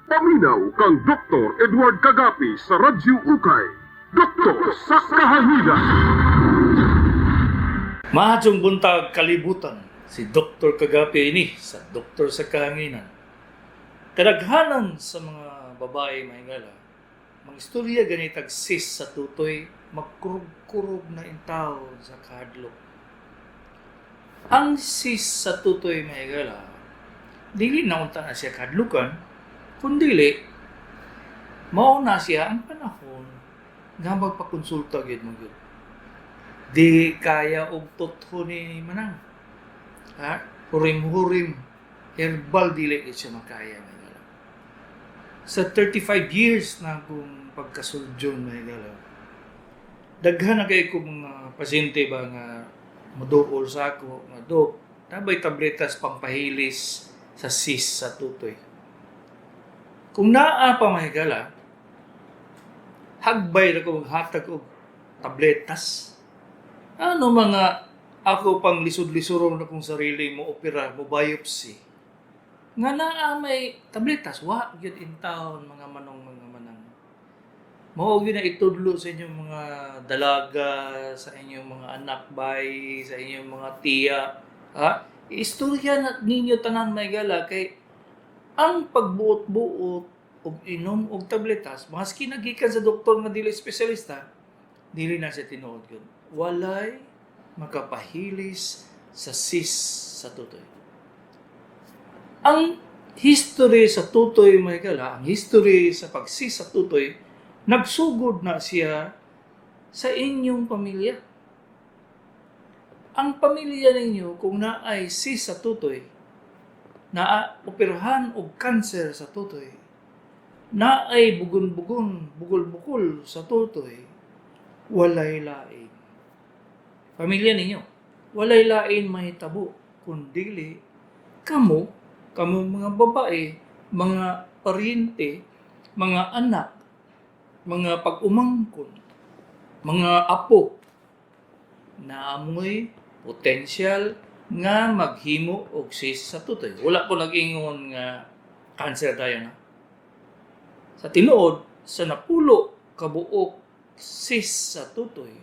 Paminaw kang Dr. Edward Kagapi sa Radyo Ukay. Doktor sa Kahanginan. Mahadjong buntag kalibutan si Dr. Kagapi ini sa Doktor sa Kahanginan. Kadaghanan sa mga babae mahingala, mga istorya ganitag sis sa tutoy, magkurog-kurog na intaw sa kahadlok. Ang sis sa tutoy mahingala, dili naunta na siya kahadlukan, kundili, mauna siya ang panahon nga magpakonsulta gyud mo gyud. Di kaya og totoo ni manang. Ha? Hurim-hurim, herbal dili siya makaya mahigala. Sa 35 years na akong pagkasuljon mahigala, daghan na kay ko mga pasyente ba nga maduol sa ako, nga do, tabay tabletas pampahilis sa sis sa tutoy. Kung naa pa mahigala, hagbay na ko maghatag og tabletas. Ano mga ako pang lisod-lisurong na kong sarili mo opera, mo biopsy. Nga naa may tabletas, wa gyud in town mga manang. Mao gyud na itudlo sa inyong mga dalaga, sa inyong mga anak bay, sa inyong mga tiya. Ha? Istorya na ninyo tanan mahigala kay ang pagbuot-buot og inom og tabletas, maski nagikan sa doktor nga dili espesyalista, dili na siya tinuod yun. Walay makapahilis sa sis sa tutoy. Ang history sa tutoy, mahigala, ang history sa pagsis sa tutoy, nagsugod na siya sa inyong pamilya. Ang pamilya ninyo, kung naay sis sa tutoy, operahan og kanser sa tutoy, na ay bugon-bugon, bugol-bukol sa tutoy, walay lain. Pamilya ninyo, walay lain mahitabo, kundili, kamo mga babae, mga paryente, mga anak, mga pag-umangkon, mga apo, na amoy potensyal nga maghimo og sis sa tutoy. Wala po nag-ingon nga cancer tayo na. Sa tinuod, sa napulo kabuok sis sa tutoy,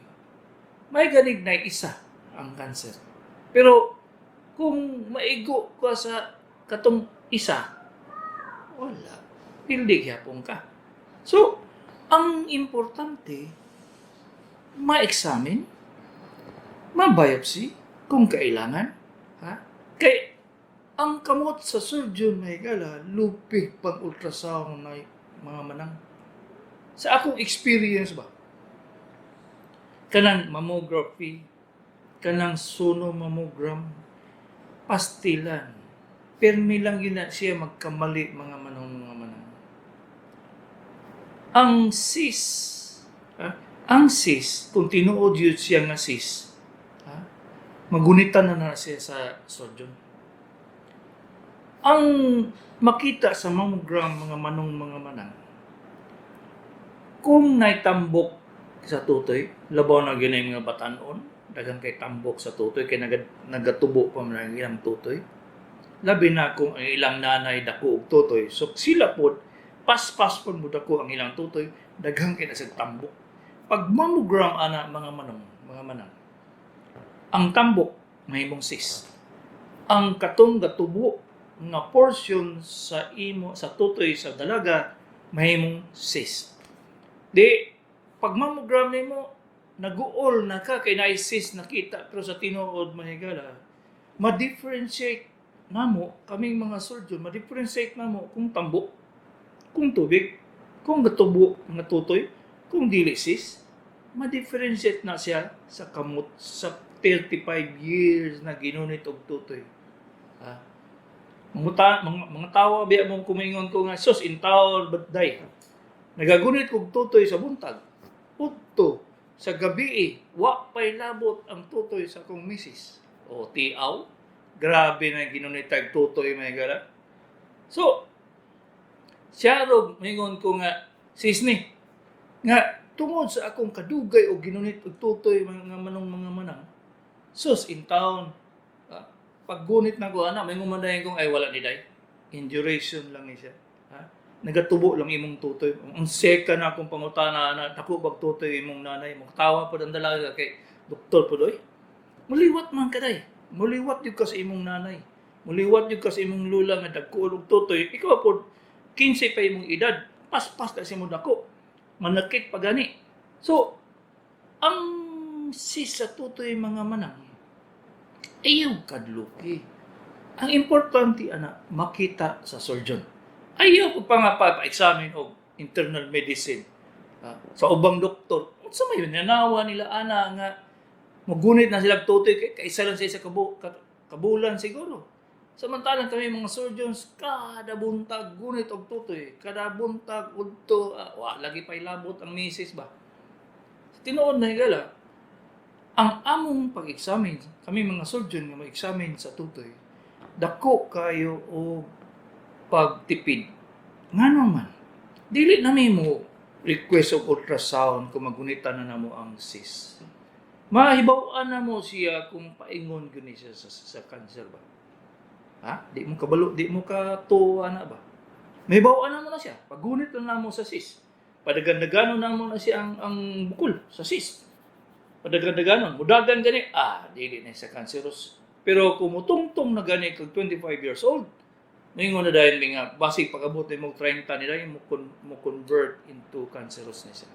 may ganig na isa ang cancer. Pero kung maigo ka sa katong isa, wala. Pildi gyapon ka. So, ang importante, ma-examine, ma-biopsy, kung kailangan, ha? Kay ang kamot sa surgeon mahigala, lupig pag ultrasound na mga manang. Sa akong experience ba, kanang mammography, kanang sonomammogram, pastilan, permi lang yun na siya magkamali mga manang. Ang sis, ang sis, kung tinuod yun siya nga sis, magunitan na siya sa surgeon. Ang makita sa mammogram mga manang, kung naitambok sa tutoy, labaw na ginay mga batanon, dagang kay tambok sa tutoy, kay nagatubo pa man ang ilang tutoy. Labi na kung ang ilang nanay dako og tutoy, so sila po, pas-pas po mo dako ang ilang tutoy, dagang kay nasag tambok. Pag mammogram ana mga manang, ang tambok mahimong sis. Ang katong gatubo nga portion sa tutoy sa dalaga mahimong sis. Di pag mammogram nimo naguol na ka kay naay sis nakita, pero sa tinuod mahigala, ma-differentiate namo kaming mga surgeon, ma-differentiate namo kung tambok, kung tubig, kung gatubo nga tutoy, kung dili sis, ma-differentiate na siya sa kamot sa 35 years na ginunit og tutoy. Mga tawa biya mong kumingon ko nga, sus, in taon, but day. Nagagunit og tutoy sa buntag. Pudto, sa gabi wa pa'y labot ang tutoy sa kong misis. O tiaw, grabe na ginunit og tutoy, may gara. So, siya ro, mingon ko nga, sis ni, nga, tungod sa akong kadugay o ginunit og tutoy mga manang, sus, in town, paggunit na ko, may ngumandahin kong, ay wala ni day. Induration lang ni siya. nagatubo lang imong tutoy. Ang second na akong pangutana na dako bag tutoy imong nanay mo. Tawa po ang dalaga kay doktor po doy. Muliwat man kaday. Muliwat yun ka sa imong nanay. Muliwat yun ka sa imong lula nga dagko og tutoy. Ikaw po 15 pa imong edad. Pas-pas ka sa imong dako. Manakit pa gani. So, ang sis sa tutoy mga manang, ayaw kadluki. Ang importante, makita sa surgeon. Ayaw ko pa nga pa-examine o internal medicine. Sa ubang doktor, sa may nanawa nila, nga, magunit na sila tutoy, kaisa lang siya sa kabulan siguro. Samantalang kami mga surgeons, kada buntag, gunit og tutoy, kada buntag, udto, lagi pa ilabot ang misis ba? Tinuod na higala, ang among pag-examine, kami mga surgeon nga mag-examine sa tutoy, dako kayo o pagtipid. Nga naman, dili na mo request of ultrasound kung magunitan na namo ang sis. Mahibaw-an na mo siya kung paingon guni siya sa cancer ba? Di mo kabalo, di mo ka tuwa na ba? Mahibaw-an na mo na siya. Pagunit na mo sa sis. Padagandaganon na mo na siya ang bukol sa sis. Padagandaganon. Mudagan gani, dili na sa cancerous. Pero kung mutungtong na gani kag 25 years old, ngayon na dahil nga, basig pag-abutin mo 30 nila, mo convert into cancerous na siya.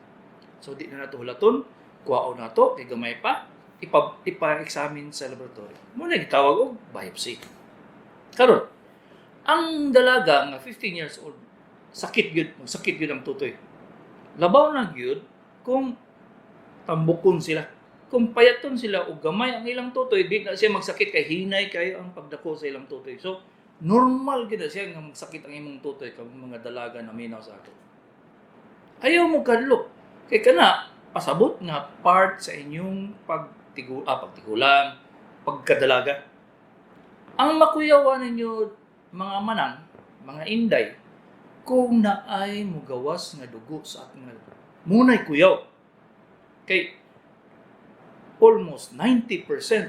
So, di na nato hulaton, kuwao na to, kay gamay pa, ipa-examine sa laboratory. Muna gitawag og biopsy. Karon, ang dalaga nga 15 years old, sakit yun ang tutoy. Labaw na gyud kung tambukon sila. Kung payaton sila o gamay ang ilang tutoy, di na siya magsakit kay hinay kayo ang pagdako sa ilang tutoy. So, normal gid siya nga magsakit ang imong tutoy kag mga dalaga na minaw sa ato. Ayaw mo kadlok. Kay kana pasabot nga part sa inyong pagtigulang, pagkadalaga. Ang makuyawan ninyo mga manang, mga inday, kung naay mugawas nga dugo sa ating munay kuyaw. Kay almost 90%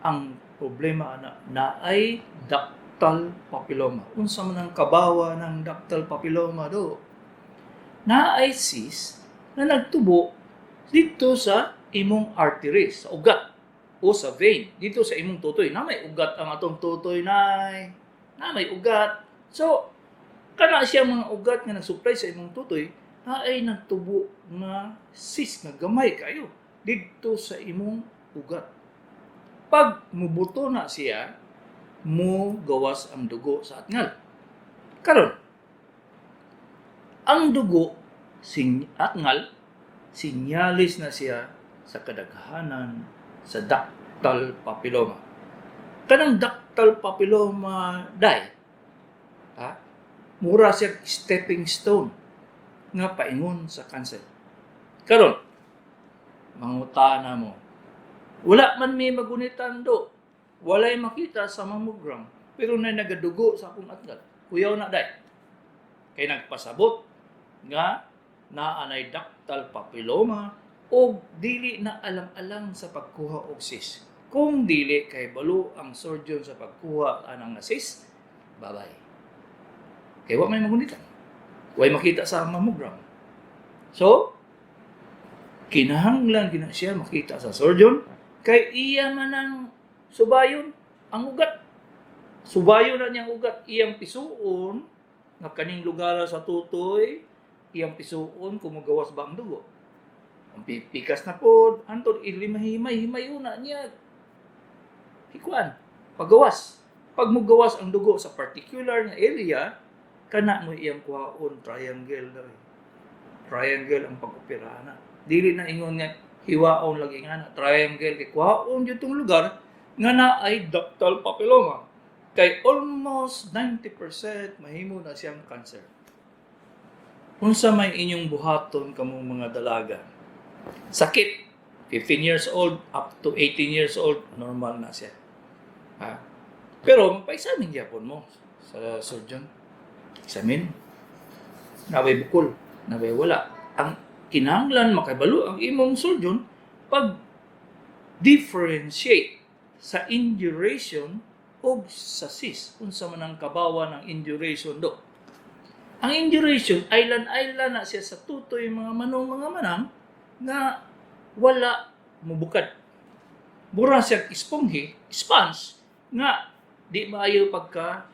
ang problema naay ductal papilloma. Unsa man ang kabawa ng ductal papilloma do? Naay cyst na nagtubo dito sa imong arteries, sa ugat o sa vein, dito sa imong tutoy. Na may ugat ang atong tutoy nay. Na may ugat. So, kana siya mga ugat nga nagsupply sa imong tutoy, na ay nagtubo na cyst nga gamay kayo dito sa imong ugat. Pag mubuto na siya, mo gawas ang dugo sa atngal. Karon, ang dugo atngal sinyalis na siya sa kadaghanan sa ductal papilloma. Kanang ductal papilloma mura siya stepping stone nga paingon sa cancer. Karon, mangutana mo, wala man may magunitan do, walay makita sa mammogram, pero na nagadugo sa akong atngal. Kuyaw na day. Kay nagpasabot nga naanay ductal papilloma o dili na alang-alang sa pagkuha og cyst. Kung dili kay balo ang surgeon sa pagkuha anang cyst, bye-bye. Kay wa may magunitan. Way makita sa mammogram. So, kinahanglan gina siya makita sa surgeon kay iya man ang subayon ang ugat. Subayon na niyang ugat iyang pisuon nga kaning lugar sa tutoy, iyang pisuon kung magawas ba ang dugo. Ang pikas na po, antod himay-himay una niya. Hikuan, paggawas. Pag mugawas ang dugo sa particular na area, kana mo iyang kuhaon triangle na. Triangle ang pag-opera na. Dili na ingon nga hiwaon lagi nga na triangle kay kuhaon jud tong lugar nga na ay ductal papilloma. Kay almost 90% mahimo na siyang cancer. Unsa may inyong buhaton kamong mga dalaga? Sakit, 15 years old up to 18 years old, normal na siya. Pero magpa-examine gyapon mo sa surgeon. Examine. Naway bukol, naway wala. Ang kinahanglan makabalo ang imong surgeon pag differentiate sa induration o sa cyst. Unsa man ang kabawa ng induration do. Ang induration, island na siya sa tutoy mga manang nga wala mubukad. Mura siya sponge, nga di maayo pagka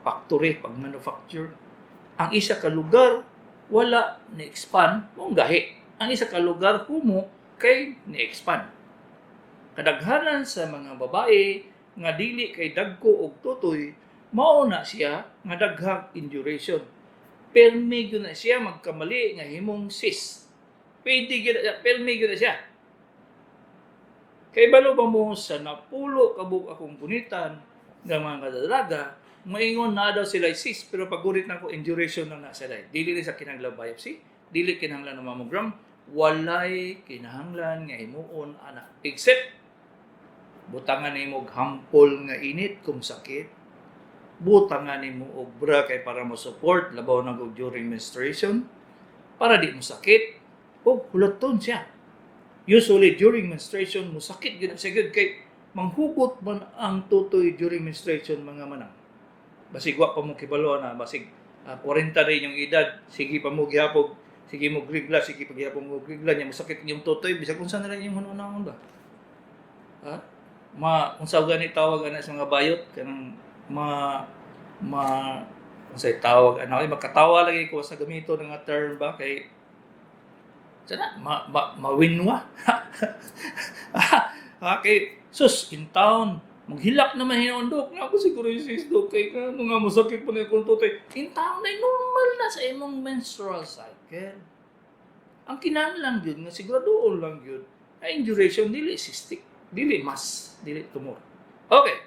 factory, pag manufacture. Ang isa ka lugar, wala ni-expand, mong gahi. Ang isa ka lugar, humo, kay ni-expand. Kadaghanan sa mga babae, nga dili kay dagko og tutoy, mauna siya nga daghang induration. Permi gyud na siya magkamali nga himong cis. Pwede gyud permi gyud na siya. Kay balo ba mo sa napulo kabuk akong punitan nga mga kadalaga, maingon na daw sila cis, pero pagurit na ko induration na sila. Dili sa kinahanglan biopsy, dili kinahanglan ng mammogram, walay kinahanglan nga himuon anak. Except butangan nimo og hampol nga init kung sakit. Butangan nimo og bra kay para mo support labaw na og during menstruation para di mo sakit o hulaton siya. Usually during menstruation mo sakit gyud siya gyud kay manghugot man ang tutoy during menstruation mga manang. Basig wa pa mo kibalo na basig 40 rin yung edad, sige pa mo gihapog, sige mo grigla, sige pa gihapon mo grigla nya masakit yung tutoy bisag unsa na lang yung hunahon ba. Ha? Unsa gani tawag ana sa mga bayot kanang unsay tawag ana ay makatawa lagi ko sa gamito nga term ba kay sana mawinwa. Okay, sus in town maghilak naman hinondok na ako siguro sis do kay kano nga masakit pa ni kun tutoy. In town ay normal na sa imong menstrual cycle. Ang kinahanglan gyud nga siguraduon lang gyud ay duration dili cystic. Dili tumor. Okay.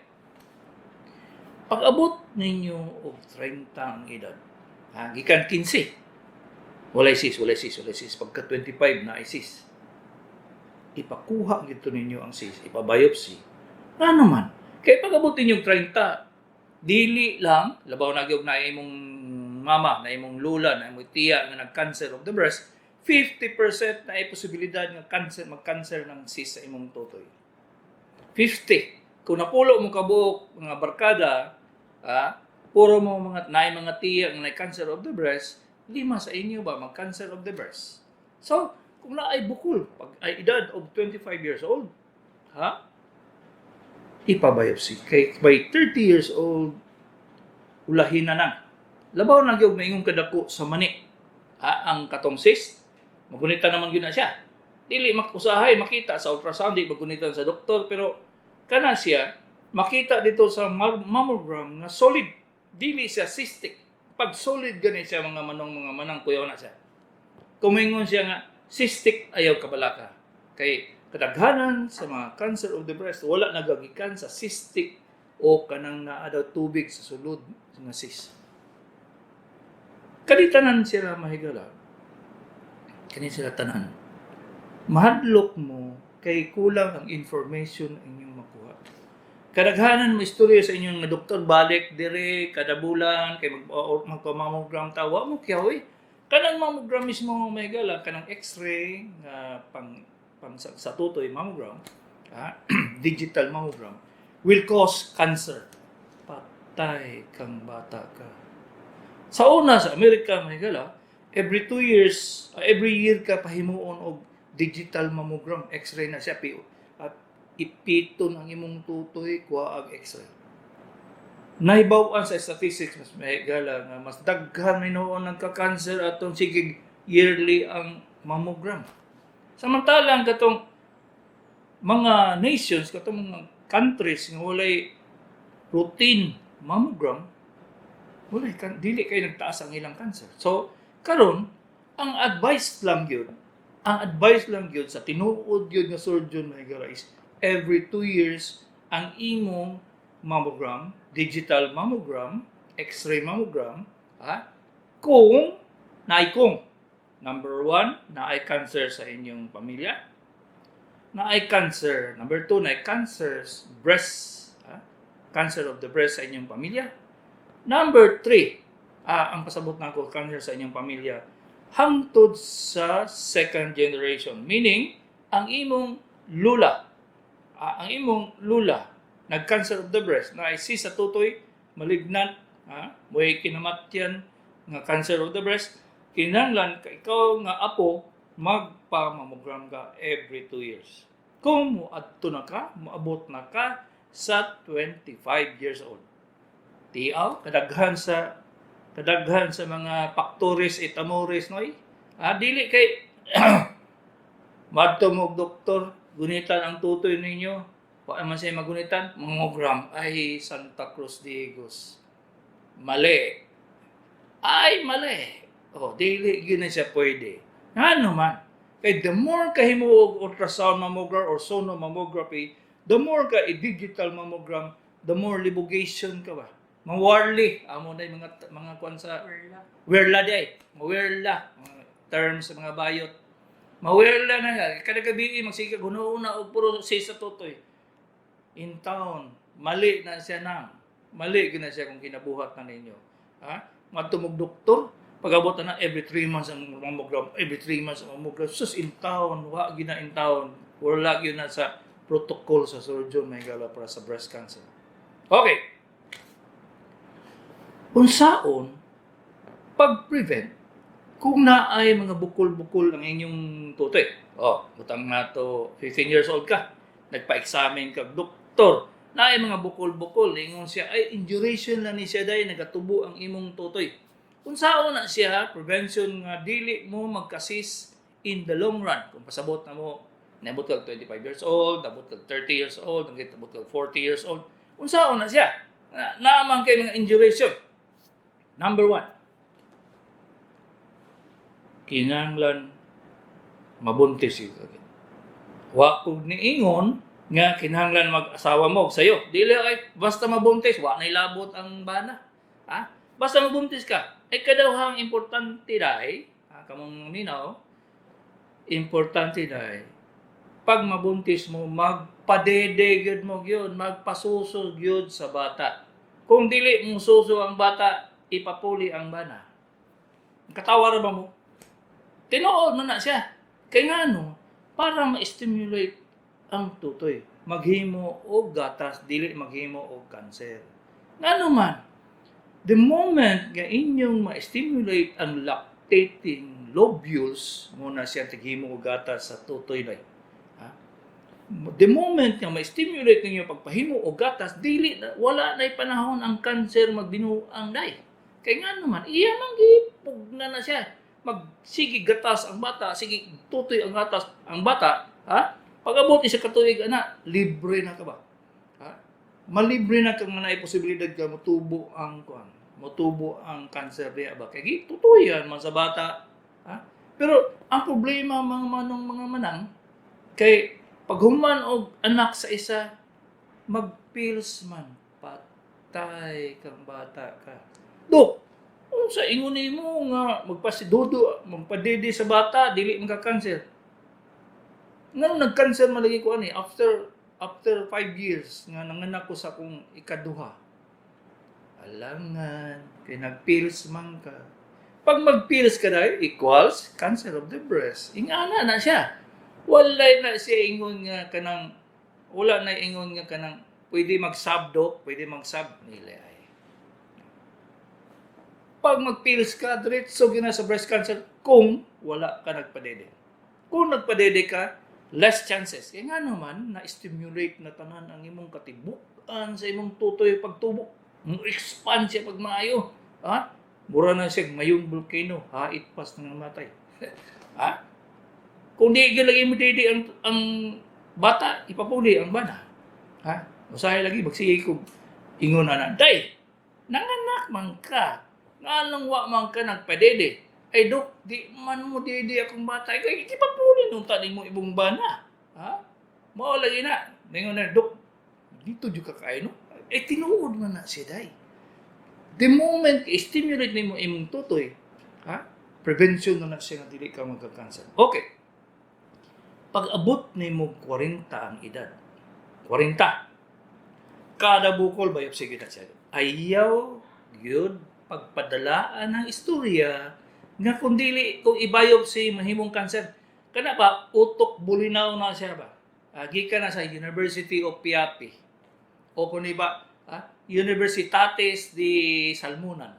Pag-abot ninyo og 30 ang edad, gikan 15, walay cis. Pagka 25 na ay cis. Ipakuha gito ninyo ang cis, ipabiopsy. Ano man? Kaya pag-abot ninyo 30, dili lang, labaw na gyud na imong mama, na imong lula, na imong tiya nga nag-cancer of the breast, 50% na ay posibilidad nga mag-cancer ng cis sa imong tutoy. 50. Kung napulo mo kabuok mga barkada, puro mo mga tiya nga cancer of the breast, 5 sa inyo ba mag-cancer of the breast. So, kung naay bukol, pag ay edad of 25 years old, ipabiopsy. Kay by 30 years old, ulahin na nang. Labaw na gyud maingong kadako sa mani. Ang katong cyst, magunita naman gyud na siya. Dili makusahay makita sa ultrasound, di magunitan sa doktor, pero kana siya makita dito sa mammogram na solid, dili siya cystic. Pag solid gani siya mga manang kuyaw na siya. Kumingon siya nga cystic ayaw kabalaka. Kay kadaghanan sa mga cancer of the breast wala nagagikan sa cystic o kanang naa daw tubig sa sulod nga cyst. Kaditanan sila mahigala. Kani sila tanan. Mahadlok mo kay kulang ang information inyong makuha. Kadaghanan mo istorya sa inyong nga doktor balik dire kada bulan kay magpa-mammogram tawa mo kiyaw kanang mammogram mismo may gala kanang x-ray nga pang sa tutoy mammogram digital mammogram will cause cancer. Patay kang bata ka. Sa una sa Amerika may gala every year ka pahimuon og digital mammogram, x-ray na siya, at ipiton ang imong tutoy, kuha ang x-ray. Nahibawan sa statistics, mas may gala nga, mas daghan may noon nagka-cancer atong sige yearly ang mammogram. Samantalang katong mga nations, katong mga countries nga walay routine mammogram, dili kayo nagtaas ang ilang cancer. So, karon ang advice lang yun sa tinuod yun nga surgeon is every 2 years ang imong mammogram, digital mammogram, x-ray mammogram, kung number 1, naay cancer sa inyong pamilya, naay cancer, number 2, naay cancer breast, cancer of the breast sa inyong pamilya, number 3, ang pasabot na ko, cancer sa inyong pamilya, hangtod sa second generation. Meaning, ang imong lula, nag-cancer of the breast, na cis sa tutoy, malignant, may kinamatyan, nga cancer of the breast, kinahanglan ka ikaw nga apo magpa-mammogram ka every 2 years. Kung moadto na ka, moabot na ka sa 25 years old. Tiaw, kadaghan sa mga factores etamores noy. Dili kay madto mo og doktor, gunitan ang tutoy ninyo. Wa man siya magunitan, mammogram ay Santa Cruz Diegos. Mali. Ay mali. Dili gyud na siya pwede. Ano man. Kay the more kahimo og ultrasound mammogram or sono mammography, the more ka i-digital mammogram, the more libogation ka ba. Mawarli amo na mga kuan sa werla day. Mawerla terms sa mga bayot. Mawerla na kada gabi magsiga guna-una og puro sa tutoy. In town, mali na siya nang. Mali gyud na siya kung kinabuhat na ninyo. Matumog doktor, pag-abot na every 3 months ang mammogram, every 3 months ang mammogram. Sus in town, wa gyud na in town. Wala gyud na sa protocol sa surgeon may gala para sa breast cancer. Okay. Unsaon pag-prevent kung naay mga bukol-bukol ang inyong tutoy. Butang nato 15 years old ka, nagpa-examine ka doktor, naay mga bukol-bukol, ingon siya ay induration lang ni siya dahil nagatubo ang imong tutoy. Unsaon na siya prevention nga dili mo magkasis in the long run kung pasabot na mo nabot ka 25 years old, nabot ka 30 years old, nabot ka 40 years old. Unsaon na siya? Naamang kay mga induration. Number 1, kinahanglan mabuntis ito. Wa ko niingon nga kinahanglan mag-asawa mo sayo. Dili ay basta mabuntis, wa nay labot ang bana. Basta mabuntis ka. Ay kadawhang importante dai, kamong minaw, importante dai. Pag mabuntis mo, magpadede gyud mo gyud, magpasuso gyud sa bata. Kung dili mo suso ang bata, ipapuli ang bana. Katawar ba mo? Tinuod mo na siya. Kaya nga para ma-stimulate ang tutoy. Maghimo og gatas, dili maghimo og cancer. Nga man, the moment nga inyong ma-stimulate ang lactating lobules, muna siya taghimo og gatas sa tutoy na. The moment nga ma-stimulate ninyo pagpahimo og gatas, dili wala nay panahon ang cancer magbinuang day. Kaya nga naman, iya manggipog na siya. Sige gatas ang bata, sige tutoy ang gatas ang bata, pag-abot sa katuig libre na ka ba? Malibre na kang na posibilidad ka motubo ang cancer diya ba? Kaya tutoy yan man sa bata. Pero ang problema mga manang kay paghuman og anak sa isa, mag-pills man, patay kang bata ka. Dok, sa ingon mo nga magpasidudo, magpadede sa bata, dili magka-cancer. Nga nag-cancer malagi ko after 5 years nga nanganak ko sa akong ikaduha. Alangan, kay nag-pills man ka. Pag mag-pills ka na, equals cancer of the breast. Ingana na siya. Wala na siya ingon nga kanang, wala na ingon nga kanang, pwede mag-sub-doc, pwede mag-sub nila. Pag mag-pills ka, diretso gina sa breast cancer kung wala ka nagpadede. Kung nagpadede ka, less chances. Kaya nga naman, na-stimulate na tanan ang imong katibukan sa imong tutoy pagtubo. Mo-expand siya pag maayo. Mura na siya, mayong volcano, hait pas ng matay. Kung di lagi mo dede ang bata, ipapuli ang bana. Usahay lagi, magsige ko, ingon na, day, nanganak man ka. Nga nang wa man ka nagpadede. Ay dok, di man mo dede akong bata. Kaya ipapuli nung taning mo ibong bana. Mao lagi na. Ningon na, dok, dito dyan ka kayo, no? Tinuod man na siya, day. The moment stimulate nimo imong tutoy, prevention na siya nga dili ka magka-cancer. Okay. Pag abot nimo 40 ang edad, 40, kada bukol biopsy kita siya. Ayaw gyud pagpadalaan ng istorya nga kung dili kung i-biopsy mahimong cancer. Kana ba utok bulinaw na siya ba? Gikan na sa University of Piapi. O kung iba, Universitates de Salmonan.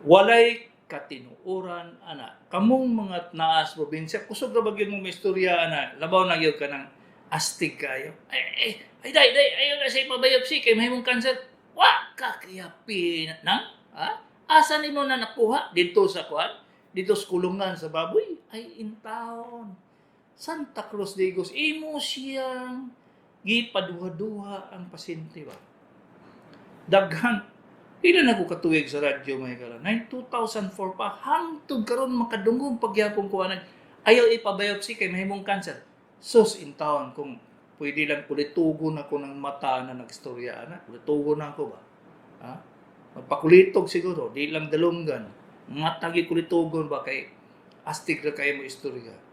walay katinuoran ana. Kamong mga naas probinsya kusog ra bagyo mong istorya ana. Labaw na gyud ka ng astig kayo. Ay day ayo na sa ipabiopsy kay mahimong cancer. Wa ka kayapi nang ha? Asa nimo na nakuha dito sa kuan? Dito sa kulungan sa baboy ay in town. Santa Cruz de Igos, imo siyang gipaduha-duha ang pasyente ba? Daghan. Ila na ko katuig sa radyo may kala. 2004 pa, hangtod karon makadungog pagyapon ko anay. Ayaw ipabiopsy kay mahimong cancer. Sus in town kung pwede lang kulitugon ako ng mata na nagstorya na. Kulitugon na ako ba? Ha? Magpakulitog siguro, di lang dalunggan. Matagi kulitugon ba kay astig ra kayo mo istorya.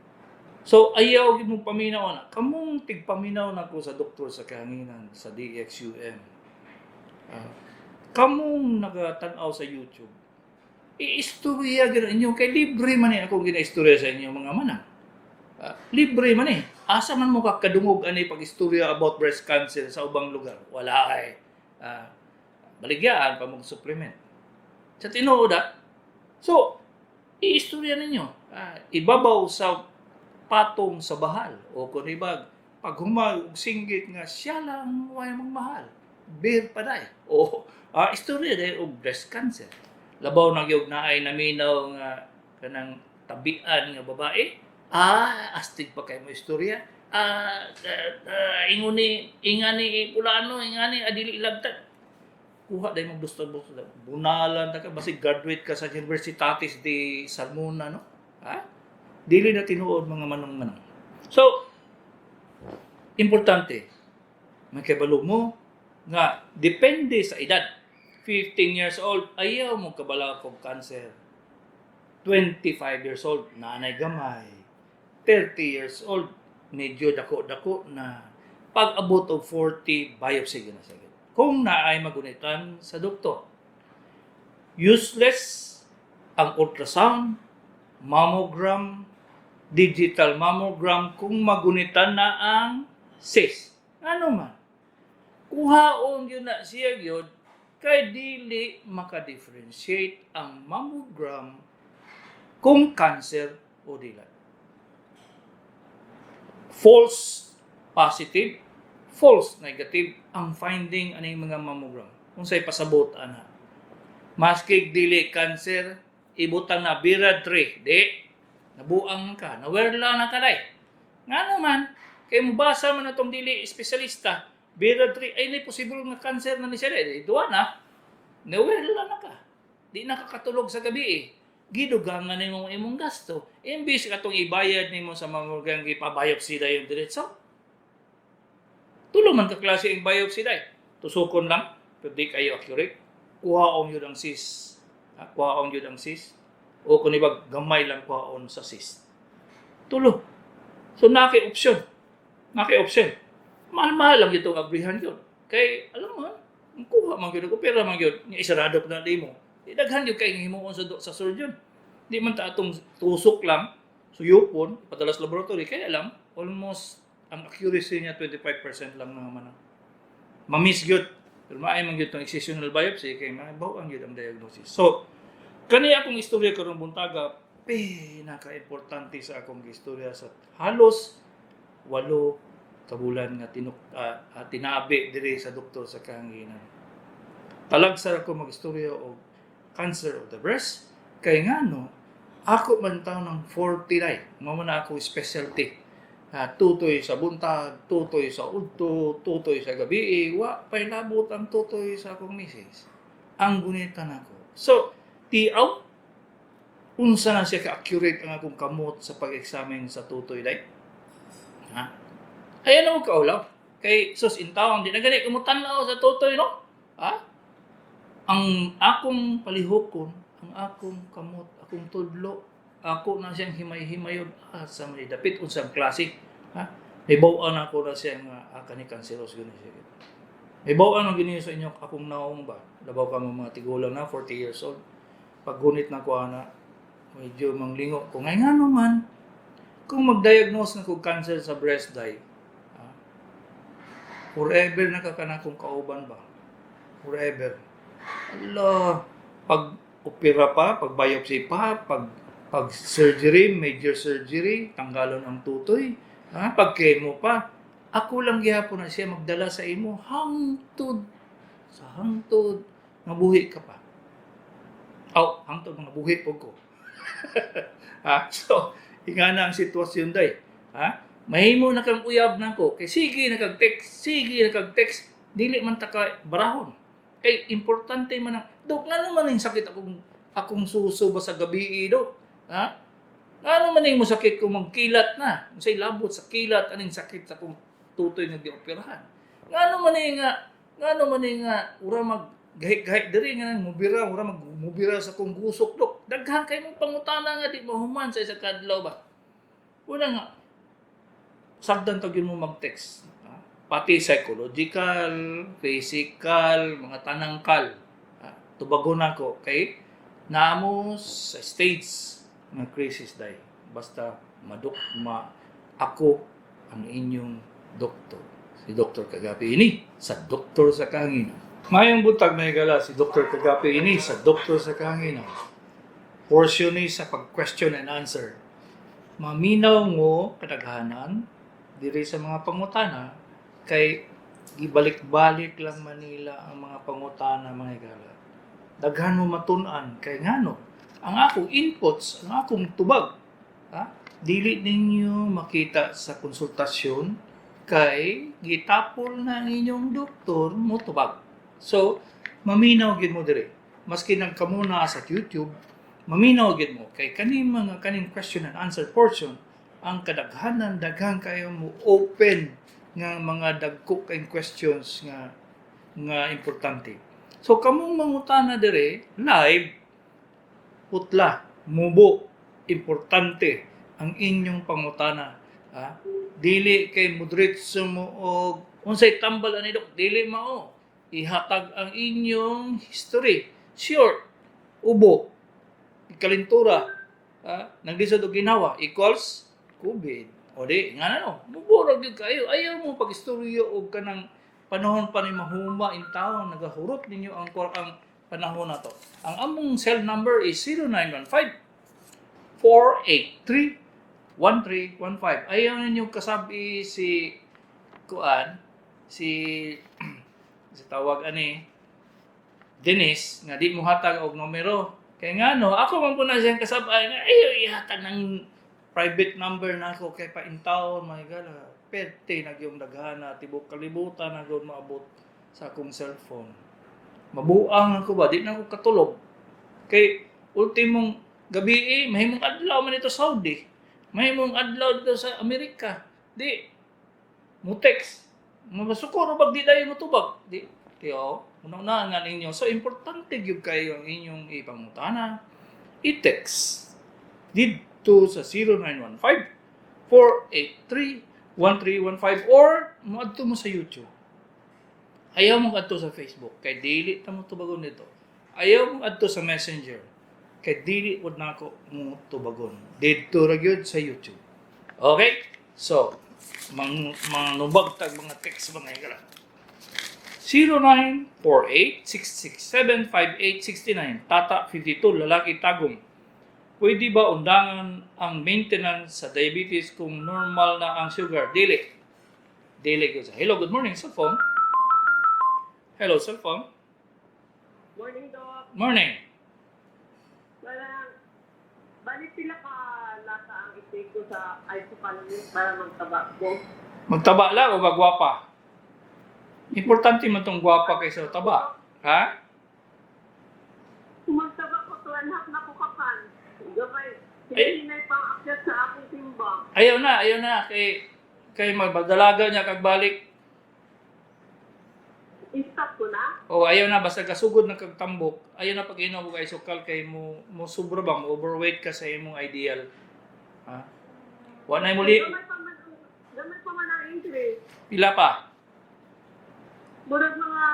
So, ayaw mo paminaw na. Kamong tigpaminaw na ko sa doktor sa kahanginan, sa DXUM. Kamong nagatanaw sa YouTube. I-istorya gano'n inyo. Kay libre man akong gina-istorya sa inyo mga manang. Libre man Asa man mo kakadungog ani pag-istorya about breast cancer sa ubang lugar? Wala ay. Baligyan pa mong supplement. Sa tinuod So, i-istorya ninyo. Ibabaw sa patong sa bahal o kung ibag pag humag singgit nga siya lang way magmahal beer pa day o istorya day og breast cancer labaw na gyud naay naminaw nga kanang tabian nga babae astig pa kay mo istorya ingani pulano ingani adili ilagtad kuha day mo gusto bunalan ta ka basig graduate ka sa Universitatis de Salmona no dili na tinuod mga manong-manong. So, importante, makibalo mo nga depende sa edad. 15 years old, ayaw mo kabala kong cancer. 25 years old, nanay gamay. 30 years old, medyo dako-dako na. Pag abot of 40, biopsy na sagad. Kung naay magunitan sa doktor. Useless ang ultrasound, mammogram, digital mammogram kung magunitan na ang cyst. Ano man? Kuhaon yun na siya yun kay dili makadifferentiate ang mammogram kung cancer o dili. False positive, false negative ang finding aning mga mammogram. Kung sa'y pasabot ana. Maskig dili cancer, ibutang na birad 3. Di. Nabuang ka, nawerla na ka day. Nga naman, kay mubasa man itong dili espesyalista, birad 3, ay posible nga cancer na ni siya day. Duwa na, nawerla na ka. Di nakakatulog sa gabi Gidugangan na yung imong gasto. Imbis katong ibayad nimo sa mga ipabiopsy day yung diretso. Tulo man ka klase yung biopsy day. Tusukon lang, pero di kayo accurate. Kuhaong yun ang cyst. Kuhaong yun ang cyst. O kung ibag gamay lang kuhaon sa cyst. Tulo. So naki-option. Mahal-mahal lang itong abrihan yun. Kay, alam mo, kuha man yun, pera man yun, isarado pa na di mo. Daghan yun kay himuon sa surgeon. Di man ta atong tusok lang, suyupon, padalas laboratory, kaya lang, almost, ang accuracy niya 25% lang naman. Mamiss yun. Pero maay man yun itong excisional biopsy, kay mabaw ang yun ang diagnosis. So, kaniya akong istorya karong buntaga, pinaka-importante sa akong istorya sa halos 8 kabulan nga tinabi diri sa doktor sa kahanginan. Talagsar ako mag-istorya o cancer of the breast, kay nga no, ako man taon ng 40 day, mamo na ako specialty. Tutoy sa buntag, tutoy sa udto, tutoy sa gabi, wa pay labot ang tutoy sa akong misis. Ang gunitan ako. So, tiaw, unsa na siya ka-accurate ang akong kamot sa pag-examine sa tutoy day. Ayan ako kaulaw. Kay sus in town, di na gani kumutanaw sa tutoy, no? Ang akong palihokon, ang akong kamot, akong tudlo, ako na siyang himay-himayon sa may dapit unsang klase. May bawaan ako na siyang kani cancerous gani siya. May bawaan ang gini sa inyo akong naong ba? Labaw ka mga tigulang na 40 years old. Paggunit na ko ana, medyo manglingo ko. Ngay nga naman, kung mag-diagnose na ko cancer sa breast day, forever na ka na kung kauban ba? Forever. Allah, pag opera pa, pag biopsy pa, pag surgery, major surgery, tanggalon ang tutoy, pag chemo pa. Ako lang gihapon na siya magdala sa imo hangtod sa hangtod mabuhi ka pa. Hangtod mabuhi po ko. So, ingana ang sitwasyon day. Mahimo na kang uyab na ko. Kay sige nakag-text, dili man ta ka barahon. Kay importante man ang, Dok, nga naman yung sakit akong suso ba sa gabi, Dok? Nga naman yung sakit kung magkilat na. Masay labot sa kilat, anong sakit sa kong tutoy na di-operahan. Nga naman yung ura mag-gahik-gahik diri nga mubira, ura magmubira sa kong gusok, Dok. Daghan kayo mong pangutana nga di mahuman sa isa kadlaw ba. Una nga, sagdan tag yun mo mag-text. Pati psychological, physical, mga tanangkal. Tubagon ako kay namo sa stage ng crisis day. Basta ako ang inyong doktor. Si Dr. Kagapi ini sa Doktor sa Kahanginan. Mayong buntag may gala si Dr. Kagapi ini sa Doktor sa Kahanginan. Portion ni sa pag-question and answer. Maminaw mo kadaghanan diri sa mga pangutana kay gibalik-balik lang Manila ang mga pangutana mga gala. Daghan mo matun-an kay ngano ang akong inputs, ang akong tubag, dili ninyo makita sa konsultasyon kay gitapol na ang inyong doktor mo tubag. So, maminaw gid mo diri. Maski nagkamuna sa YouTube, maminaw gid mo kay kaning question and answer portion ang daghan kayo mo open nga mga dagko kay questions nga importante. So kamong mangutana dire live putla mubo importante ang inyong pangutana. Dili kay moderate mo og unsay tambal ani Dok, dili mao. Ihatag ang inyong history. Short, ubo, kalintura, naglisod og ginawa equals COVID. O di, nga na muburag yun kayo. Ayaw mo pag-istoryo o kanang panahon pa ni mahuma in taon, nagahurot ninyo ang panahon na to. Ang among cell number is 0915-483-1315. Ayaw ninyo kasabi si tawag Dennis, nga di mo hatag og numero. Kaya nga ako man po na siyang kasabay nga, ayaw ihatag ng private number na ako kay paintaon, my God, perte na yung daghana, tibok kalibutan na gawin maabot sa akong cellphone. Mabuang ako ba? Di na ako katulog. Kay ultimong gabi mahimong adlaw man ito Saudi. Mahimong adlaw dito sa Amerika. Di, mo text. Masukuro bag di dayo mo tubag. Di, una nga ninyo. So, importante yung kayo ang inyong ipangutana. I-text. Dito sa 0915-483-1315 or mo-adto mo sa YouTube. Ayaw mo adto sa Facebook kay dili ta mo tubagon nito. Ayaw mo adto sa Messenger kay dili wad na ako mo tubagon. Dito ra gyud sa YouTube. Okay? So, manubag tag mga text mga igala. 0948-667-5869 Tata 52 lalaki tagong. Pwede ba undangan ang maintenance sa diabetes kung normal na ang sugar? Dili ko sa. Hello, good morning, cell phone. Hello, cell phone. Morning, Doc. Morning. Balik sila ka lasa ang i-take ko sa isocalmine para magtaba ko. Magtaba lang o magwapa? Importante man itong gwapa kaysa taba. Ha? Kung magtaba ko, 2.5 na ko kapan. Gabay, hinay pang akyat sa aking timbang. Ayaw na. Kay magdalaga niya kagbalik. I-stop ko na? O ayaw na, basta kasugod na kagtambok. Ayaw na pag inom kay sukal kay mo sobra bang overweight ka sa imong ideal. Ha? Wala na muli. Gamay pa man ang interest. Pila pa? Murag mga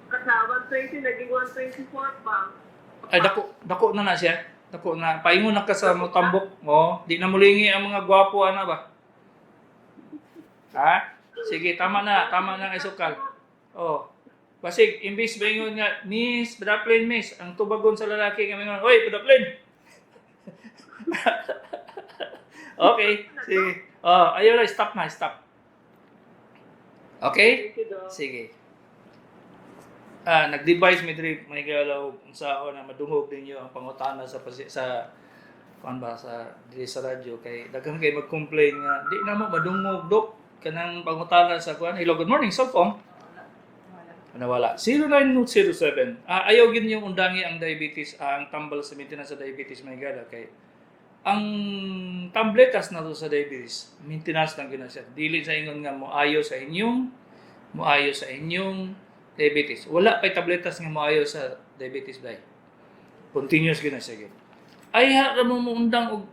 kasa 120, naging 124 pa. Ay, dako na siya. Dako na. Paingon na ka sa mo tambok mo. Di na mulingi ang mga gwapo, ana ba? Ha? Sige, tama na kay sukal. Oh. Basig, imbis ba ingon nga, Miss, padaplin, Miss, ang tubagon sa lalaki nga mingon, Hoy, padaplin! Okay, sige. Ayaw na, stop na, stop. Okay? Thank you, Doc. Sige. Nag-device mi diri may galaw sa na madungog ninyo ang pangutana sa diri sa radyo kay daghang kay mag-complain nga di na mo madungog dok kanang pangutana sa kuan. Hello, good morning, cellphone. Nawala. 0907. Ayaw gid yung undangi ang diabetes, ang tambal sa maintenance sa diabetes may gala kay ang tabletas na to sa diabetes, maintenance lang gina siya. Dili sa ingon nga moayo sa inyong diabetes. Wala pa'y tabletas nga moayo sa diabetes dai. Continuous gina siya gid. Ay ra mo undang og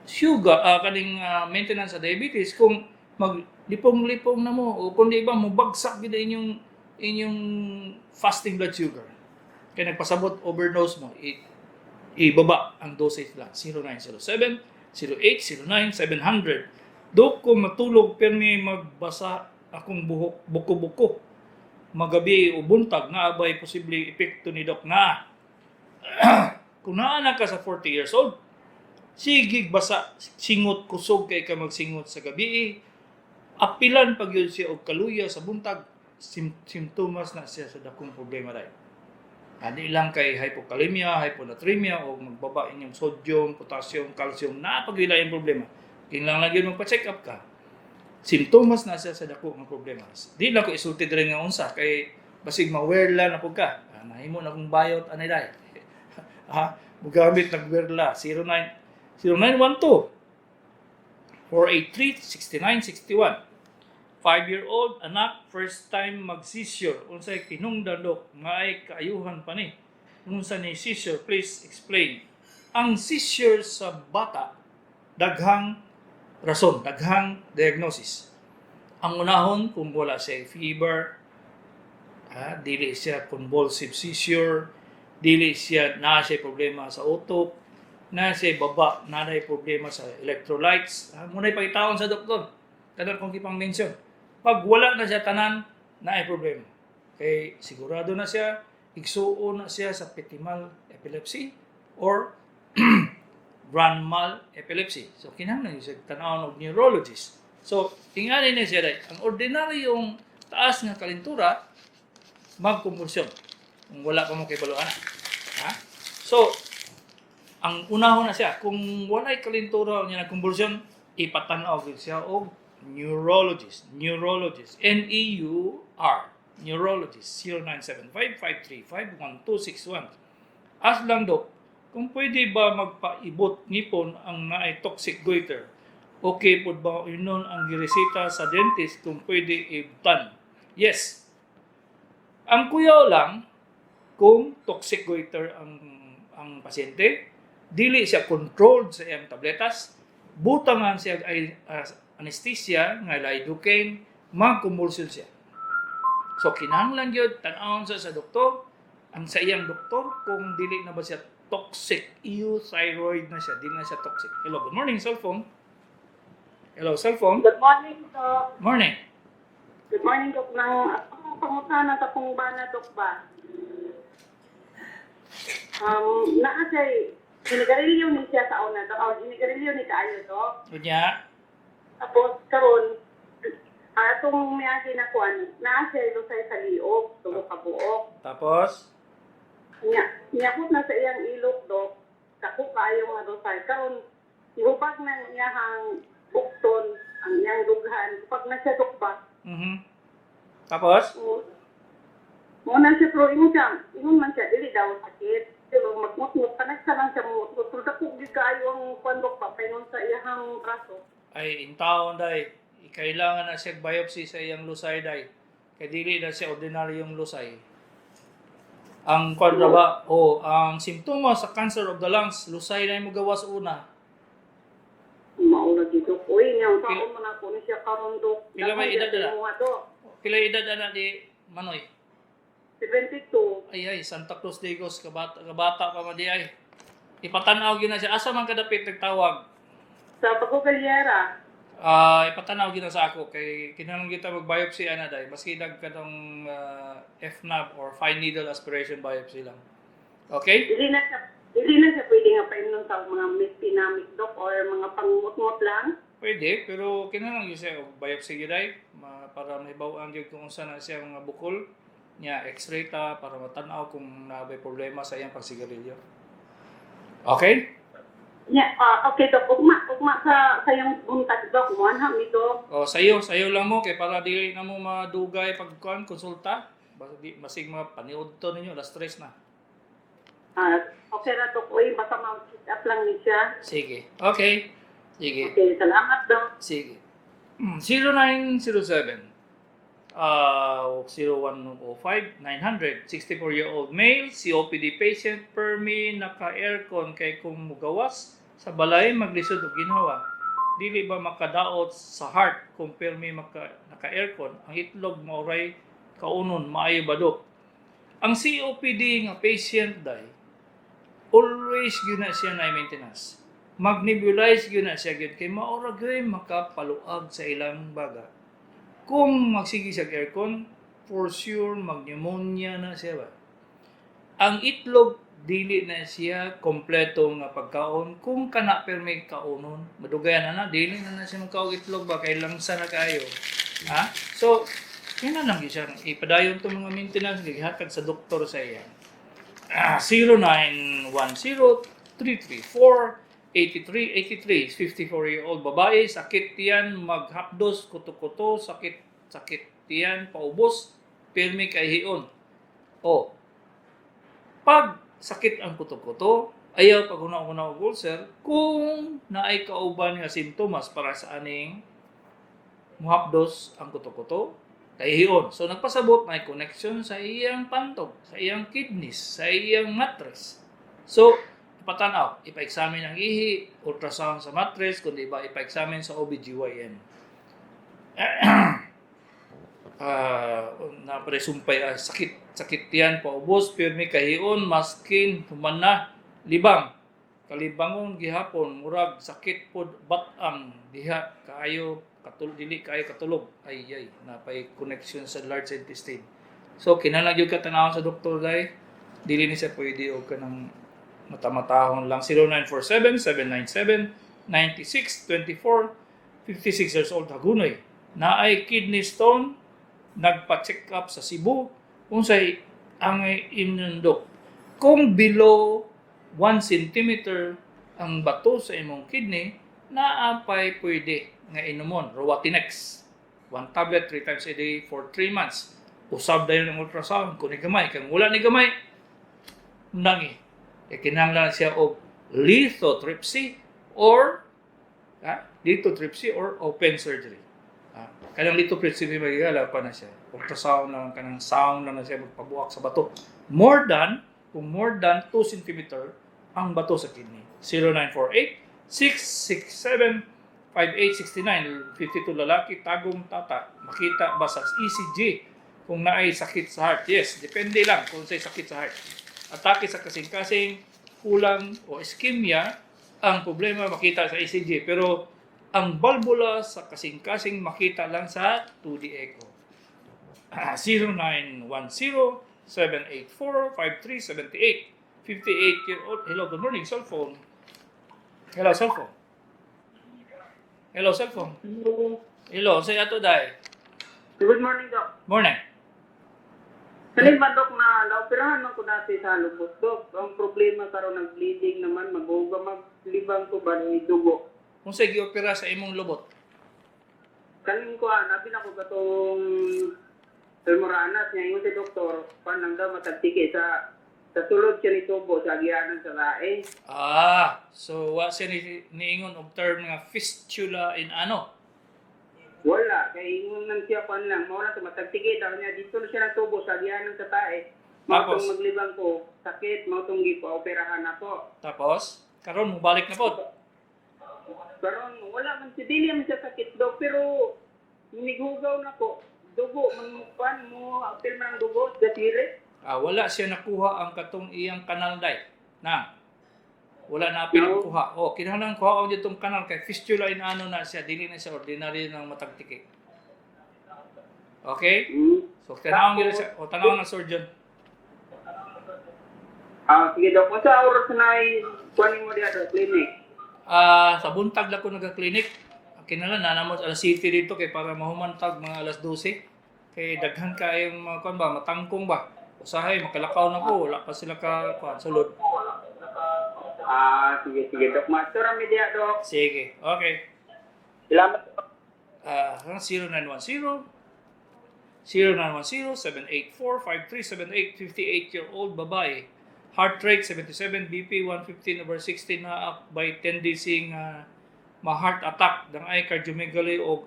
sugar kaning maintenance sa diabetes kung maglipong-lipong na mo o kung di ba mo bagsak gid inyong fasting blood sugar. Kaya nagpasabot overdose mo, ibaba ang dosage lang. 0907, 08, 09, 700. Dok ko matulog permi magbasa akong buhok, buko-buko. Magabi o buntag na abay posibleng epekto ni Doc na. Kung naanak ka sa 40 years old, sige basa, singot kusog kay ka magsingot sa gabi. Apilan pag yun siya og kaluya sa buntag, simptomas na siya sa dakong problema dahil. Hindi lang kay hypokalemia, hyponatremia, o magbaba inyong sodium, potassium, calcium, napagila yung problema. Kailangan lang yun magpa-check up ka. Simptomas na siya sa dako ng problema. Di lang ko isulti rin nga unsa, kay basig ma-wear lang na po ka. Nahimo na kong bayot, anay dahil. Mugamit nag-wear 0912 483-6961. 5-year-old anak first time mag-seizure unsay kinungdan dok nga ay kaayuhan pa ni unsa ni seizure, please explain. Ang seizure sa bata daghang rason, daghang diagnosis. Ang unahon kung wala siya fever, dili siya convulsive seizure, dili siya na siya problema sa utok, na siya baba, na problema sa electrolytes. Muna'y pagitaon sa doktor. Tanan kong kipang mention. Pag wala na siya tanan, na ay problema. Kay sigurado na siya, igsuo na siya sa petimal epilepsy or grand mal epilepsy. So, kinahanglan siya tanawon og neurologist. So, tingali na siya dahil, ang ordinaryong taas nga kalintura, magkumbulsyon. Kung wala pa mo kay baluan. So, ang unahon na siya, kung wala'y kalintura niya na kumbulsyon, ipatanaw siya og neurologist. N-E-U-R. Neurologist. 0975-535-1261. Ask lang, Dok, kung pwede ba magpaibot nipon ang naay toxic goiter? Okay po ba yun ang giresita sa dentist kung pwede ibtan? Yes. Ang kuyaw lang, kung toxic goiter ang pasyente, dili siya controlled sa iyang tabletas, butangan siya ay anesthesia, nga lidocaine, magkumulsyon siya. So, kinahanglan yun, tanawon sa doktor, ang sa iyang doktor, kung dili na ba siya toxic, euthyroid na siya, dili na siya toxic. Hello, good morning, cellphone. Hello, cellphone. Good morning, Doc. Morning. Good morning, Doc. Ang pangutana sa kung ba na, Doc ba? Naasay, inigarilyo ni siya sa una, Doc. Inigarilyo ni kaayo, Doc. Kunya, Tapos, karon atong miyagi na kuan, naasay lusay sa liog, tulo ka buok. tapos, Niyakot na sa iyang ilok, Doc. Dako kaayo nga lusay. Karon, ihubag na iyahang bukton, ang iyang dughan. Pag na siya, Doc ba? tapos, Muna siya, pero ingon man siya, dili daw sakit. Pero magmutmut, panagsa lang siya mutmut. Pero dako di kaayo ang kuan, Doc ba? Painon sa iyahang braso. ay intaon day, kailangan na siya biopsy sa iyang lusay day. Kaya dili na siya ordinaryong lusay. Ang kwadra ba, ang simptoma sa cancer of the lungs, lusay na yung gawas una. Maula dito po. Uy, niyang taon mo na po ni siya karon, Doc. Pila may edad na? Doc. Pila edad na di Manoy? 72. Ay, Santa Cruz de Igos, kabata pa man di ay. Ipatanaw gyud na siya. Asa man kadapit nagtawag? Sa Pagkugalyera. Ipatanaw kita sa ako kay kinahanglan kita mag-biopsy ana day maski kanang FNAB or fine needle aspiration biopsy lang. Okay? Dili na siya pwede nga painom sa mga pinamik dok or mga pangungot lang. Pwede, pero kinahanglan siya og biopsy gyud ay para mahibaw-an gyud kung unsa na siya mga bukol nya x-ray ta para matan-aw kung naabay problema sa iyang pagsigarilyo. Okay? Okay dok, ugma sa yung buntag dok mo anha mi dok. Sayo lang mo kay para dili na mo madugay pagkuan konsulta. Masig mapaniud to ninyo, la stress na. Okay ra dok, oy basta ma-check up lang ni siya. Sige. Okay. Sige. Okay, salamat dok. Sige. 0907 0105 900 64-year-old male COPD patient permi naka-aircon kay kung mugawas sa balay maglisod og ginhawa dili ba makadaot sa heart kung permi naka-aircon ang itlog mauray kaunon maayo ba dok? Ang COPD nga patient day always gyud na siya na maintenance. Mag-nebulize gyud na siya gyud kay maura gyud makapaluag sa ilang baga. Kung magsigi sa aircon, for sure mag-pneumonia na siya ba. Ang itlog dili na siya kompleto nga pagkaon kung kana permi kaunon madugayan na dili na siya magkaog itlog ba kay langsa na kayo. So kina lang siya ipadayon to mga maintenance gihatag sa doktor sa iya. 0910-334-8383, 54-year-old babae, sakit tiyan, maghapdos, kuto-kuto, sakit tiyan, paubos, pirmi kay hiyon. Pag sakit ang kuto-kuto, ayaw pag una-una og ulcer, kung naay kauban nga simptomas para sa aning muhapdos ang kuto-kuto, kay hiyon. So nagpasabot may connection sa iyang pantog, sa iyang kidneys, sa iyang mattress. So ipatanaw, ipa-examine ang ihi, ultrasound sa mattress, kundi ba ipa-examine sa OBGYN. Napresumpay sakit yan, paubos, pirmi kahiyon, maskin, human na, libang. Kalibangon gihapon, murag, sakit pod, batang, diha, kaayo, dili kayo katulog. Ay, napay connection sa large intestine. So, kinahanglan yung katanawang sa doktor day, dili ni siya pwede o kanang matamatahon lang. 0947-797-9624, 56 years old, Hagunoy. Naay kidney stone, nagpa-check up sa Cebu, kung say ang imnundok. Kung below 1 cm ang bato sa imong kidney, naapay pwede nga inumon, Roatinex. 1 tablet 3 times a day for 3 months. Usab dayon ang ultrasound, kung ni gamay. Kung wala ni gamay, nangi. Kinahanglan siya og lithotripsy or open surgery. Kanang lithotripsy magigala pa na siya. Ultrasound lang, kanang sound lang na siya magpabuak sa bato. More than 2 cm ang bato sa kidney. 0948-667-5869. 52 lalaki, tagong tata. Makita ba sa ECG kung naay sakit sa heart? Yes, depende lang kung say sakit sa heart. Atake sa kasing-kasing, kulang o ischemia, ang problema makita sa ECG. Pero ang valvula sa kasing-kasing makita lang sa 2D echo. 0910-784-5378. 58-year-old. Hello, good morning, cellphone. Hello, cellphone. Hello, say ato day. Good morning dok. Morning. Kanin ba dok na naoperahan man ko dati sa lubos dok. Ang problema karon nag-bleeding naman, maglibang ko ba ni dugo. Kung say gi-opera sa imong lubot? Kanin ko nabi na ko katong Termoranas niya yung si doktor panang daw matagtike sa sulod siya ni tubo sa agianan sa lae. So wa siya niingon og term nga fistula in ano? Wala, kay ingon man siya pan lang, mao na matagtike daw niya dito na siya ng tubo sa agianan sa tae. Tapos maglibang ko, sakit, mao tong gipa-operahan ako. Tapos karon mo balik na pod. Karon wala man si dili man siya sakit daw pero nighugaw na ko. Dugo man mo apil man ang dugo sa tire. Wala siya nakuha ang katong iyang kanal day. Na. Wala na apil kuha. O, kinahanglan kuha ko ditong kanal kay fistula inaano na siya, dili na siya ordinary ng matagtiki. Okay? So, tanawang yun siya. O, tanawang ng surgeon. Sige, Dok. Sa oras na kuhanin mo diya, Dok, clinic? Sa buntag lang ko nagka-clinic. Kinalan, nanamot alas 7 dito kay para mahumantag mga alas 12. Kay daghan kayong mga kuan ba, matangkong ba? Usahay, makalakaw na ko. Wala pa sila sulod. Sige, Dok. Master, kami diya, Dok. Sige. Okay. Salamat. 0910 0910-784-5378, 58-year-old babae. Heart rate 77, BP 115/60 na up by tendency nga ma-heart attack, dangay cardiomegaly o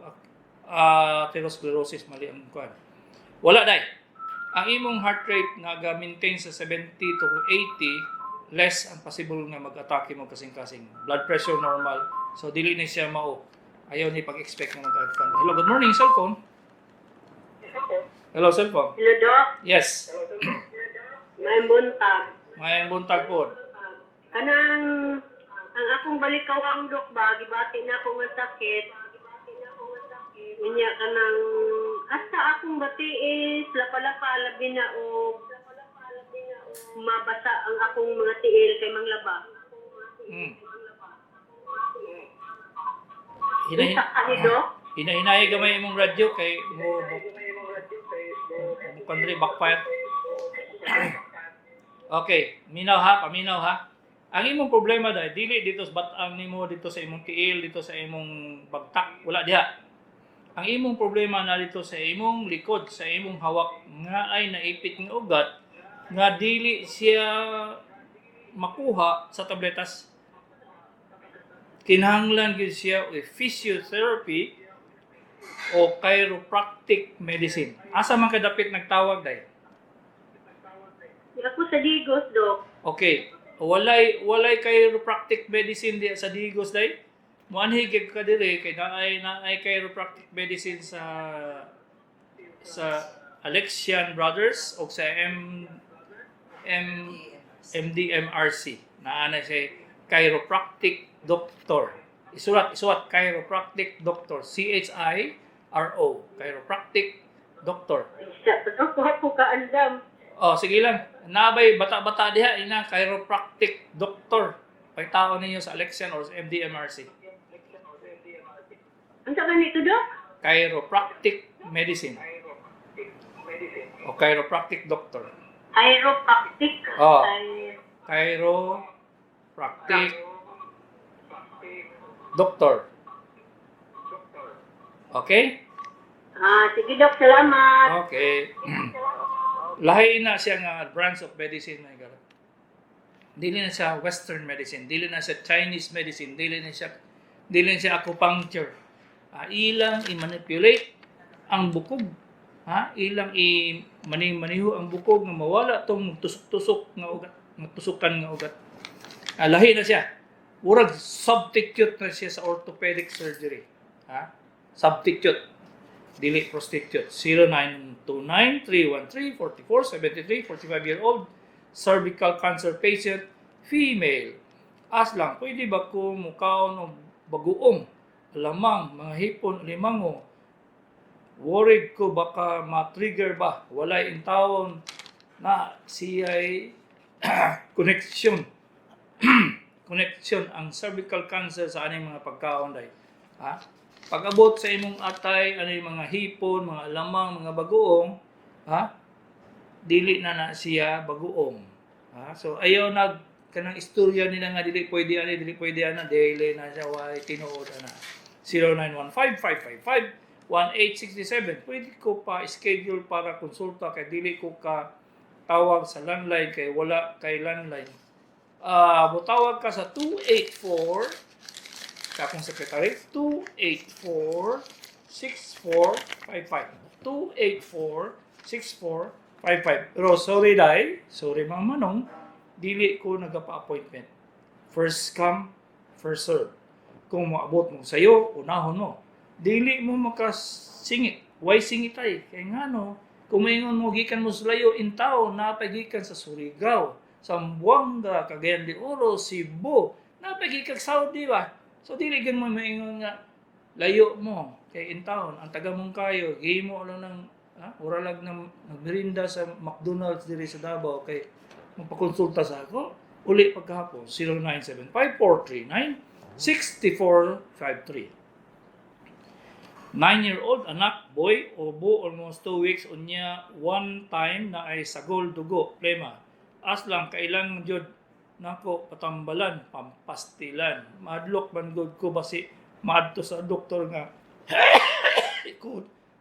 atherosclerosis, mali ang kuan. Wala day. Ang imong heart rate naga-maintain sa 70 to 80, less ang possible nga mag-atake mo kasing-kasing. Blood pressure normal. So dili na siya mao. Ayaw ni pag-expect nga mag-atake. Hello, good morning, cellphone. Hello, cellphone. Hello, Dok. Yes. May buntag. May buntag po. Ang akong balikawang, Dok, ba, gibati na ako nga sakit. Unya ka ng, asa akong batiis, lapa-lapa, labi na o mabasa ang akong mga tiil kay manglaba. Hinahinay gamay imong radyo kay mo country backfire. Okay, paminaw ha. Ang imong problema dahil dili dito sa batang nimo, dito sa imong tiil, dito sa imong bagtak, wala diha. Ang imong problema na dito sa imong likod, sa imong hawak nga ay naipit nga ugat nga dili siya makuha sa tabletas. Kinahanglan gyud siya o physiotherapy o chiropractic medicine. Asa man kadapit nagtawag day? Ako sa Digos, Dok. Okay. Walay chiropractic medicine di sa Digos day. Muanhi gid ka dire kay naay chiropractic medicine sa Alexian Brothers o sa MDMRC. Naana siya chiropractic doctor. Isulat chiropractic doctor. CHIRO. Chiropractic doctor. Ako ka andam. Oh, sige lang. Nabay bata-bata diha ina chiropractic doctor. Pagtao ninyo sa Alexian or sa MDMRC. Ang sa ganito, Dok? Chiropractic medicine. O chiropractic doctor. Chiropractic. Oh. Chiropractic doctor. Okay? Sige, Dok. Salamat. Okay. Lahi na siya nga branch of medicine na gara. Dili na siya Western medicine, dili na siya Chinese medicine, dili na siya acupuncture. Ilang i-manipulate ang bukog. Ilang i-maniho ang bukog nga mawala tong tusok nga ugat, tusukan nga ugat. Lahi na siya. Urag substitute na siya sa orthopedic surgery. Substitute. Dili prostitute. 0929-313-4473, 45-year-old, cervical cancer patient, female. Aslang, pwede ba ko mukaon o baguong, lamang, mga hipon, limango? Worried ko baka ma-trigger ba? Walay intawon na siya'y connection. Connection ang cervical cancer sa aning mga pagkaon day. Pag-abot sa imong atay, mga hipon, mga lamang, mga bagoong, dili na siya bagoong. So ayaw kanang istorya nila nga dili pwede dili na siya way tinuod ana. 0915-555-1867. Pwede ko pa schedule para konsulta kay dili ko ka tawag sa landline kay wala kay landline. Mutawag ka sa 284 akong secretary, 284-6455. 284-6455. Pero sorry mga manong, dili ko nagapa-appointment. First come, first serve. Kung maabot mo sa'yo, unahon mo. Dili mo makasingit. Why singit ay? Kaya nga kung maingon mo, gikan mo sa layo, intaw, napagikan sa Surigao, Zamboanga, Cagayan de Oro, Cebu. Napagi kag Saudi ba? So dili gyud mo maingon nga layo mo kay in town ang taga mong kayo gihimo lang ng ura lang ng nagmerinda sa McDonald's diri sa Davao kay magpakonsulta sa ako uli pagkahapon 0975-439-6453. 9-year-old anak boy ubo almost 2 weeks unya one time na ay sagol dugo plema as lang kailang jud nako patambalan pampastilan madlok man gud ko basi maadto sa doktor nga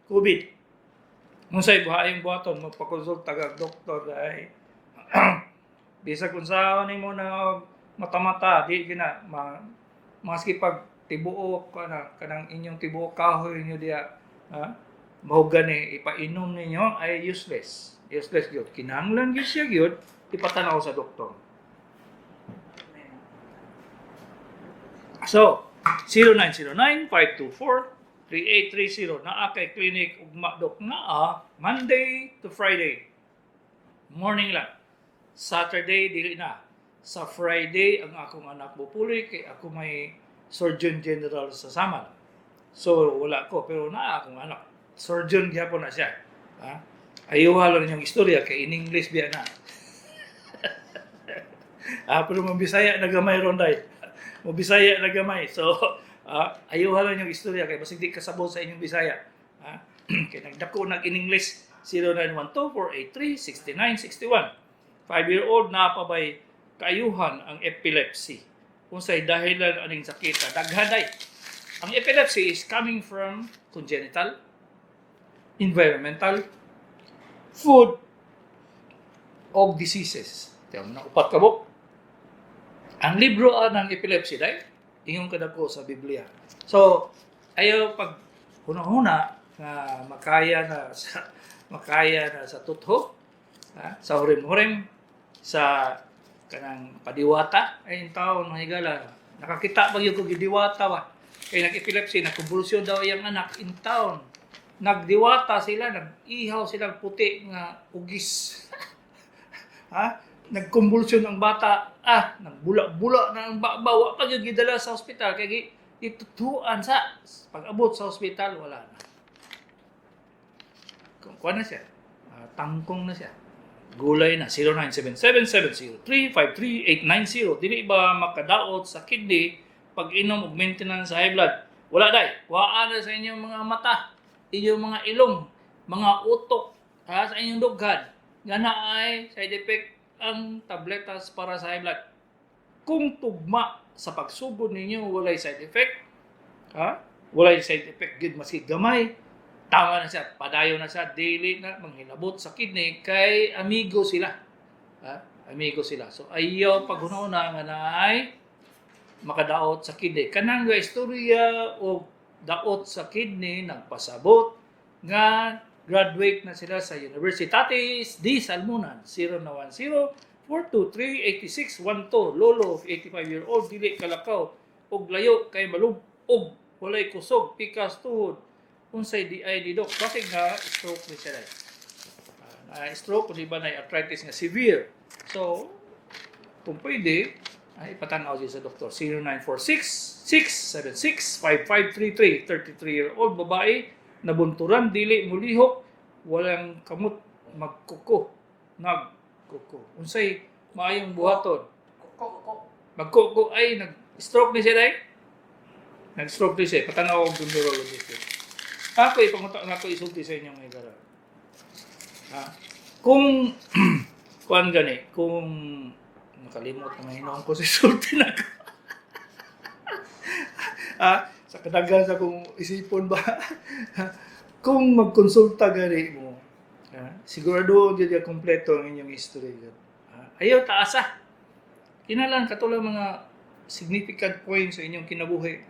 COVID unsay buhayong buhaton magpakonsulta kag doktor ay bisag unsa nimo na mata-mata di gina maski pag tibuok kanang inyong tibuok kahoy niyo diya mao gani ipainom ninyo ay useless gyud kinahanglan gyud siya gyud ipatanaw sa doktor. So, 0909-524-3830 naa kay clinic ugma dok naa Monday to Friday. Morning lang. Saturday dili na. Sa Friday ang akong anak bupuli kay ako may Surgeon General sa Samal. So wala ko pero naa akong anak. Surgeon gyapon na siya. Ayuha lang yung istorya kay in English biya na. Pero mabisaya na gamay ronday. Mabisaya na gamay. So, ayuha lang yung istorya kay basig di kasabot sa inyong Bisaya. Kaya nagdako in English 0912-483-6961. 5-year-old na pa ba'y kaayuhan ang epilepsy. Unsay dahilan aning sakit daghanay. Ang epilepsy is coming from congenital, environmental, food, o diseases. Tiyan mo na upat kabok. Ang libro ng epilepsy dahil ingong kadako sa Biblia. So, ayaw pag huna-huna na makaya na sa tutho, sa hurim-hurim, sa kanang padiwata ay taon mahigala. Nakakita ba yung gidiwata ba? Kaya nag-epilepsy, nagkumbulsyon daw yung anak in town. Nagdiwata sila, nag-ihaw sila puti nga ugis. Nagkumbulsyon ang bata, nagbula-bula na ang bawa pag yung gidala sa ospital, kaya itutuan sa pag-abot sa ospital, wala na. Kuha na siya, tangkong na siya, gulay na, 0977-703-53890, dili ba makadaot sa kidney pag inom og maintenance sa high blood? Wala day, waan na sa inyong mga mata, inyong mga ilong, mga utok, sa inyong dughan, gana ay side effect ang tabletas para sa high blood. Kung tugma sa pagsugod ninyo walay side effect, walay side effect gid maski gamay, tama na siya, padayon na siya, dili na manghilabot sa kidney kay amigo sila. Amigo sila. So ayaw paghuna nga naay makadaot sa kidney. Kanang nga istorya o daot sa kidney nagpasabot nga graduate na sila sa Universitatis di Salmonan. 0910-423-8612. Lolo of 85-year-old, dili kalakaw og layo kay malubog, walay kusog, pikas tuhod. Unsay di ay didok. Kasi nga stroke ni siya. Stroke, di ba na arthritis nga severe. So, kung pwede, ay ipatanaw siya sa doktor. 0946-676-5533. 33-year-old babae, nabunturan, dili mulihok, walang kamot, magkuko. Unsay maayong buhaton. Magkuko ay nag-stroke ni siya dahil? Nag-stroke ni siya. Patanaw ang neurologist. Ako ipangutak na ako isulti sa inyong mga gara. Kung kuan gani, kung nakalimot na hinoon ko si isulti na ako. Sa kadaghan sa kung isipon ba, kung magkonsulta gani mo, sigurado dyan kompleto ang inyong history. Ayaw taasa. Kinalan katulad mga significant points sa inyong kinabuhi.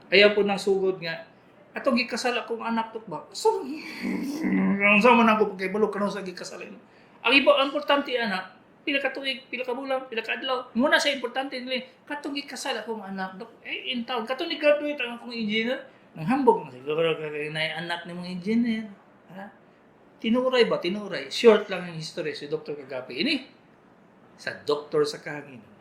Ayaw po nang sugod nga, atong gikasal akong anak to ba? So, ang sama na ako kay balok kanang sa gikasal. Ang iba, ang importante anak, pila ka tuig, pila ka bulan, pila ka adlaw. Muna sa importante nila, katong gikasal akong anak, in town, katong ni-graduate ang akong engineer, nanghambog na siguro kay anak ni mga engineer. Tinuray ba? Tinuray. Short lang ang history si Dr. Kagapi. Ini, sa Doktor sa Kahangin.